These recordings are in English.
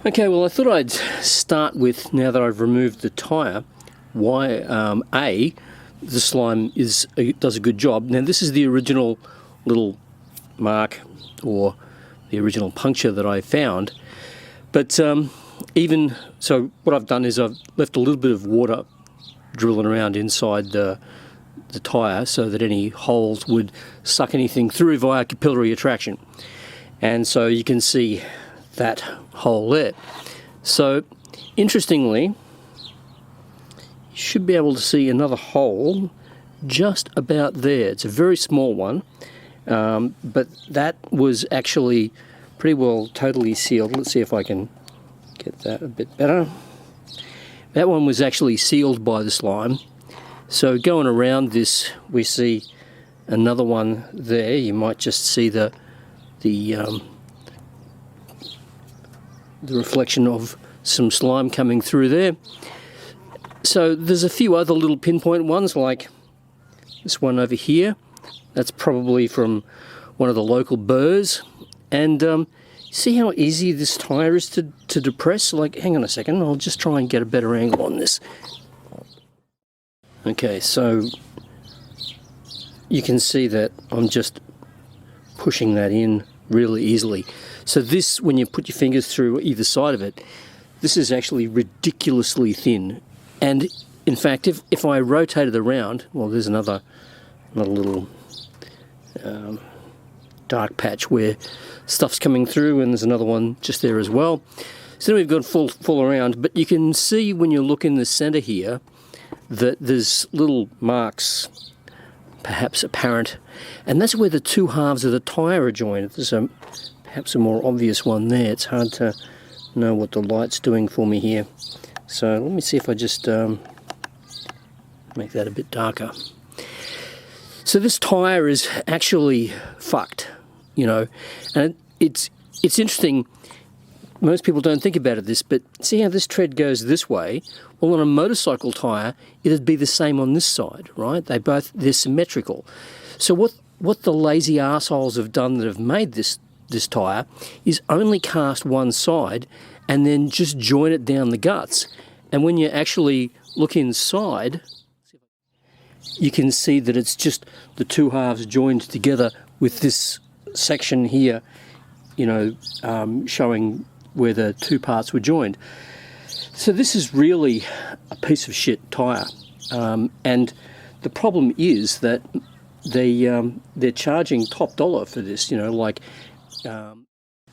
Okay, well I thought I'd start with, now that I've removed the tyre, why the slime does a good job. Now this is the original little mark, or the original puncture that I found, but even so, what I've done is I've left a little bit of water drilling around inside the tyre so that any holes would suck anything through via capillary attraction. And so you can see that hole there. So interestingly, you should be able to see another hole just about there. It's a very small one, but that was actually pretty well totally sealed. Let's see if I can get that a bit better. That one was actually sealed by the slime. So going around this, we see another one there. You might just see the reflection of some slime coming through there. So there's a few other little pinpoint ones, like this one over here. That's probably from one of the local burrs. And see how easy this tyre is to depress? Like, hang on a second, I'll just try and get a better angle on this. Okay, so you can see that I'm just pushing that in really easily. So this, when you put your fingers through either side of it, this is actually ridiculously thin. And in fact, if I rotate it around, well, there's another little dark patch where stuff's coming through, and there's another one just there as well. So then we've got full around, but you can see when you look in the center here that there's little marks, perhaps apparent, and that's where the two halves of the tyre are joined. There's perhaps a more obvious one there. It's hard to know what the light's doing for me here. So let me see if I just make that a bit darker. So this tyre is actually fucked, you know, and it's interesting. Most people don't think about this, but see how this tread goes this way? Well, on a motorcycle tyre, it'd be the same on this side, right? They're symmetrical. So what the lazy arseholes have done that have made this tyre is only cast one side and then just join it down the guts. And when you actually look inside, you can see that it's just the two halves joined together with this section here, you know, showing where the two parts were joined. So this is really a piece of shit tyre, and the problem is that they're charging top dollar for this, you know, like,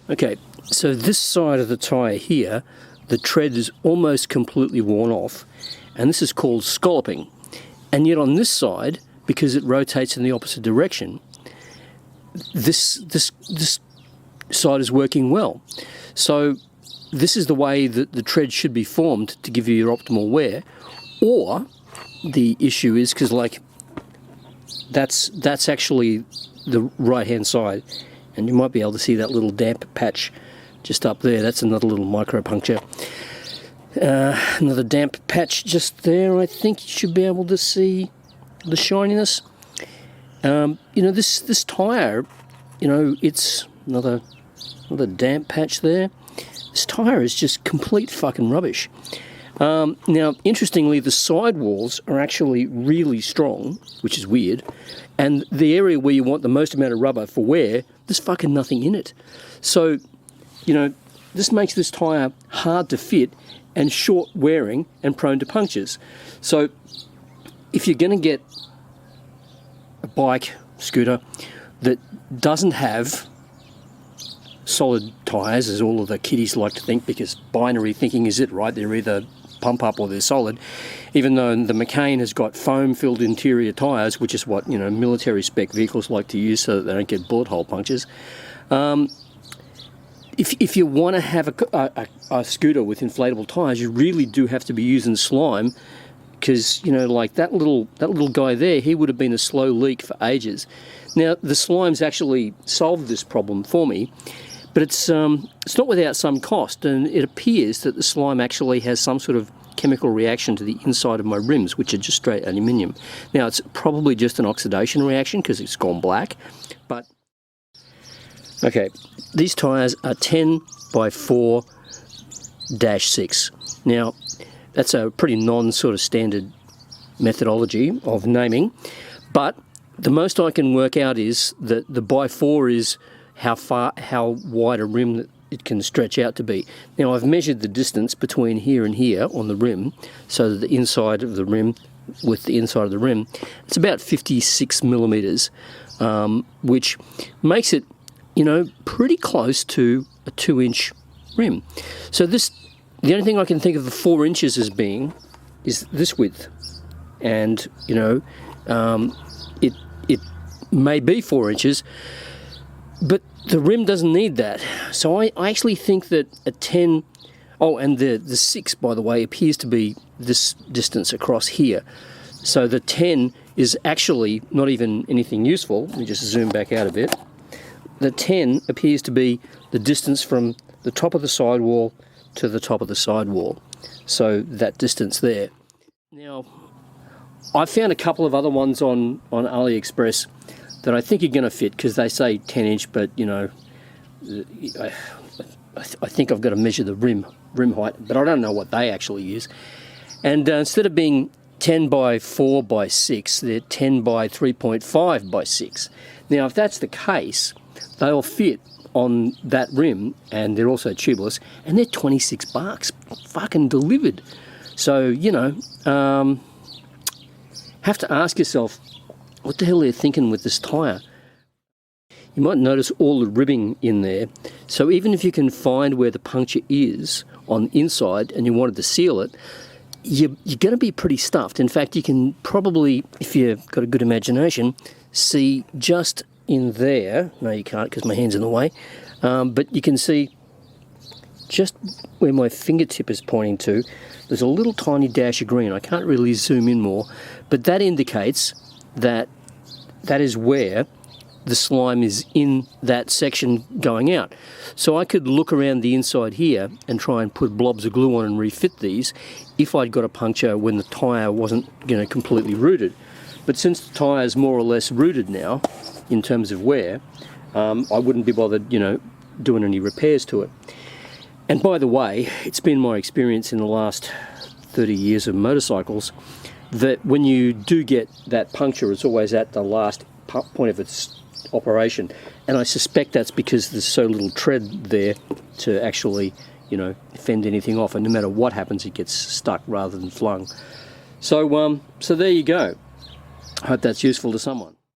okay, so this side of the tyre here, the tread is almost completely worn off, and this is called scalloping. And yet on this side, because it rotates in the opposite direction, this side is working well. So this is the way that the tread should be formed to give you your optimal wear. Or the issue is, because like that's actually the right hand side, and you might be able to see that little damp patch just up there. That's another little micro puncture. Another damp patch just there. I think you should be able to see the shininess. You know, this tyre, you know, it's another damp patch there. This tyre is just complete fucking rubbish. Now, interestingly, the sidewalls are actually really strong, which is weird, and the area where you want the most amount of rubber for wear, there's fucking nothing in it. So, you know, this makes this tyre hard to fit and short wearing and prone to punctures. So if you're going to get a bike, scooter, that doesn't have solid tyres, as all of the kiddies like to think, because binary thinking is it, right? They're either pump up or they're solid, even though the McCain has got foam-filled interior tyres, which is what, you know, military spec vehicles like to use so that they don't get bullet hole punctures. If you want to have a scooter with inflatable tyres, you really do have to be using slime, because, you know, like that little guy there, he would have been a slow leak for ages. Now, the slime's actually solved this problem for me, but it's not without some cost, and it appears that the slime actually has some sort of chemical reaction to the inside of my rims, which are just straight aluminium. Now, it's probably just an oxidation reaction because it's gone black, but okay, these tyres are 10 by 4 -6. Now, that's a pretty non-sort of standard methodology of naming, but the most I can work out is that the by 4 is how wide a rim that it can stretch out to be. Now, I've measured the distance between here and here on the rim, so that the inside of the rim with the inside of the rim, it's about 56 millimeters, which makes it, you know, pretty close to a 2-inch rim. So the only thing I can think of the 4 inches as being is this width, and you know, it may be 4 inches, but the rim doesn't need that. So I actually think that a 10, oh, and the 6, by the way, appears to be this distance across here. So the 10 is actually not even anything useful. Let me just zoom back out a bit. The 10 appears to be the distance from the top of the sidewall to the top of the sidewall. So that distance there. Now, I found a couple of other ones on AliExpress that I think are going to fit, because they say 10 inch, but you know, I think I've got to measure the rim height, but I don't know what they actually use. And instead of being 10 by 4 by 6, they're 10 by 3.5 by 6. Now, if that's the case, they'll fit on that rim, and they're also tubeless, and they're 26 bucks, fucking delivered. So, you know, have to ask yourself, what the hell they're thinking with this tyre? You might notice all the ribbing in there. So even if you can find where the puncture is on the inside and you wanted to seal it, you're going to be pretty stuffed. In fact, you can probably, if you've got a good imagination, see just in there. No, you can't because my hand's in the way. But you can see just where my fingertip is pointing to, there's a little tiny dash of green. I can't really zoom in more, but that indicates that is where the slime is in that section going out. So I could look around the inside here and try and put blobs of glue on and refit these if I'd got a puncture when the tyre wasn't, you know, completely rooted. But since the tyre is more or less rooted now in terms of wear, I wouldn't be bothered, you know, doing any repairs to it. And by the way, it's been my experience in the last 30 years of motorcycles that when you do get that puncture, it's always at the last point of its operation. And I suspect that's because there's so little tread there to actually, you know, fend anything off. And no matter what happens, it gets stuck rather than flung. So, so there you go. I hope that's useful to someone.